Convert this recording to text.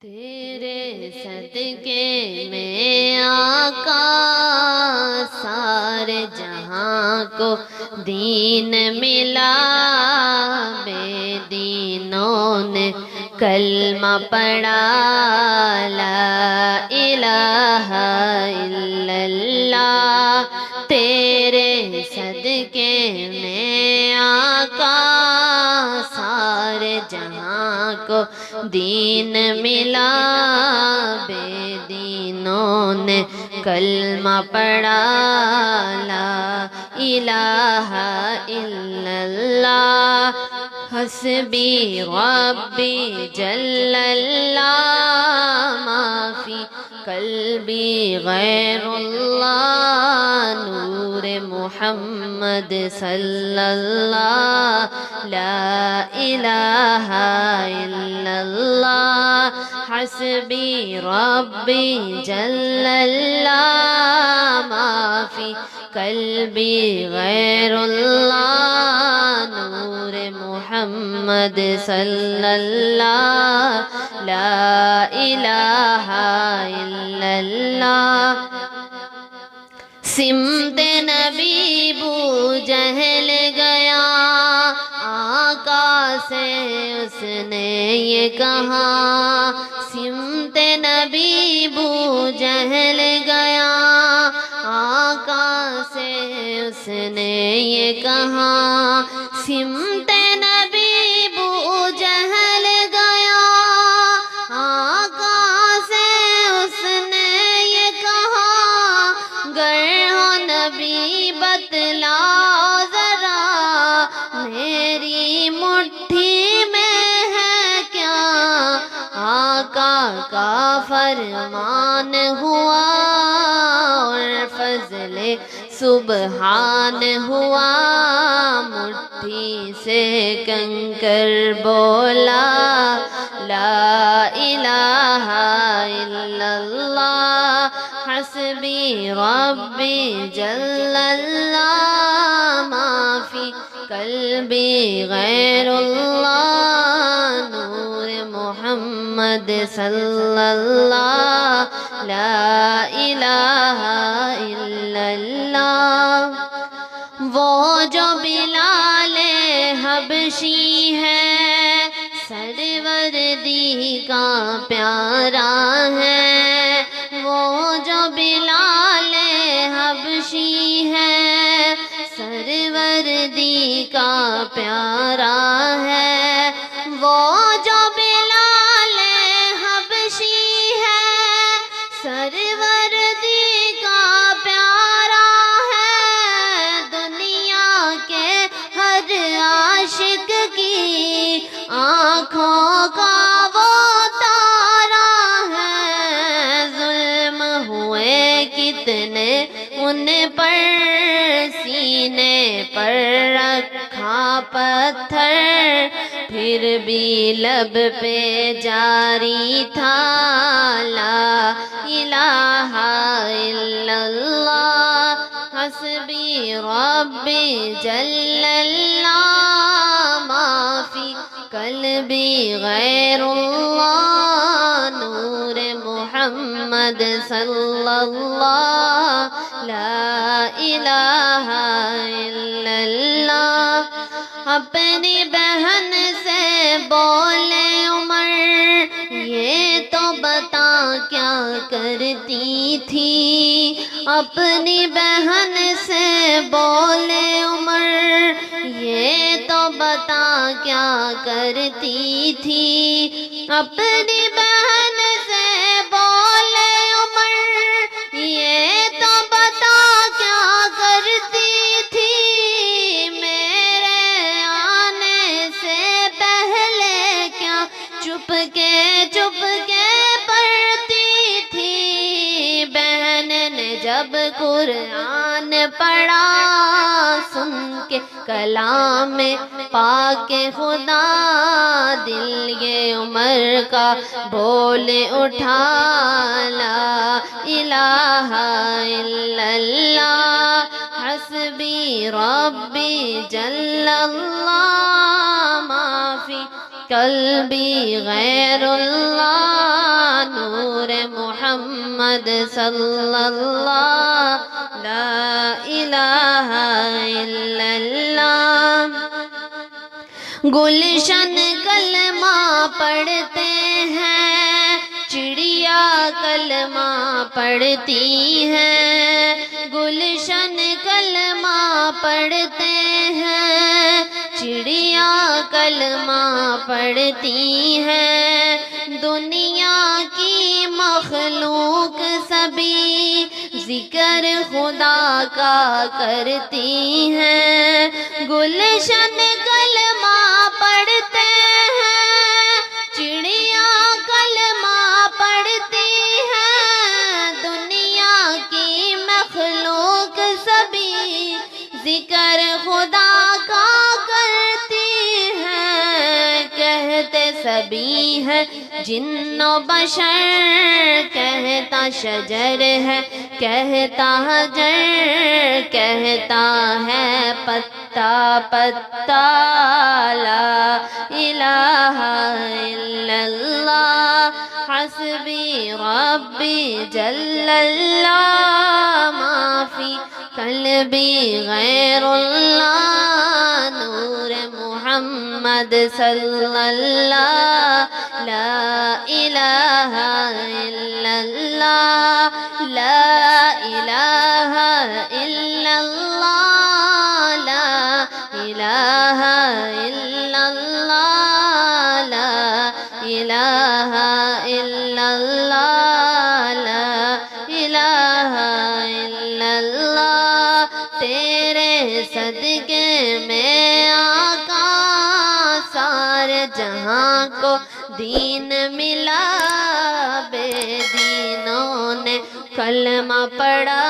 تیرے صدقے میں آقا سارے جہاں کو دین ملا، بے دینوں نے کلمہ پڑھا، لا الہ الا اللہ۔ تیرے صدقے میں آقا سارے جہاں کو دین ملا، بے دینوں نے کلمہ پڑھا، لا الہ الا اللہ۔ حسبی ربی جل اللہ، ما فی قلبی غیر اللہ، نور محمد صلی اللہ، لا الہ الا اللہ۔ حسبی ربی جل اللہ، ما فی قلبی غیر اللہ، نور محمد صلی اللہ، لا الہ الا اللہ۔ سمت نبی بو جہل گیا، آقا سے اس نے یہ کہا، سمت نبی بو جہل گیا، آقا سے اس نے یہ کہا، سمت نبی بو جہل گیا، آقا سے اس نے یہ کہا، گر ہو نبی بتلاؤ ذرا، میری مٹھی میں ہے کیا، آقا کا فرمان ہوا اور فضل سبحان ہوا، مٹھی سے کنکر بولا، لا الہ الا اللہ۔ حسبی ربی جل اللہ، ما فی قلبی غیر اللہ، نور محمد صلی اللہ، لا الہ الا اللہ۔ وہ جو بلال حبشی ہے، سروردی کا پیارا ہے، وہ جو بلال حبشی ہے، سروردی کا پیارا ہے، وہ جو بلال حبشی ہے، سروردی کا پیارا ہے، دنیا کے ہر عاشق کی آنکھوں کا وہ تارا ہے، ظلم ہوئے کتنے ان پر، سینے پر رکھا پتھر، پھر بھی لب پہ جاری تھا، لا الہ الا اللہ۔ حسبی ربی جل اللہ، ما فی قلبی غیر اللہ، نور محمد صلی اللہ، لا الہ الا اللہ۔ اپنی بہن سے بولے عمر، یہ تو بتا کیا کرتی تھی، اپنی بہن سے بولے عمر، یہ تو بتا کیا کرتی تھی، اپنی بہن سے بولے عمر، یہ تو بتا کیا کرتی تھی، میرے آنے سے پہلے کیا چپ کے پڑھتی تھی، بہن نے جب قرآن پڑھا، سن کے کلام پاک خدا، دل یہ عمر کا بول اٹھا، لا الہ الا اللہ۔ حسبی ربی جل اللہ، ما فی قلبی غیر اللہ، محمد صلی اللہ لا الہ الا اللہ۔ گلشن کلمہ پڑھتے ہیں، چڑیا کلمہ پڑھتی ہیں، گلشن کلمہ پڑھتے ہیں، چڑیا کلمہ پڑھتی ہیں، دنیا کی مخلوق سبھی ذکر خدا کا کرتی ہیں، گلشن کلمہ پڑھتے ہیں، چڑیا کلمہ پڑھتی ہیں، دنیا کی مخلوق سبھی ذکر خدا کا کرتی ہیں، کہتے سبھی ہے جن و بشر، کہتا شجر ہے کہتا حجر، کہتا ہے پتا پتا لا الہ الا اللہ، حسبی ربی جل اللہ، ما فی قلبی غیر اللہ، نور محمد صلی اللہ لا الہ الا اللہ، لا الہ الا اللہ، لا الہ الا اللہ، لا الہ الا اللہ، لا الہ الا اللہ، تیرے صدقے میں آقا سارے جہاں کو دین ملا، بے دینوں نے کلمہ پڑھا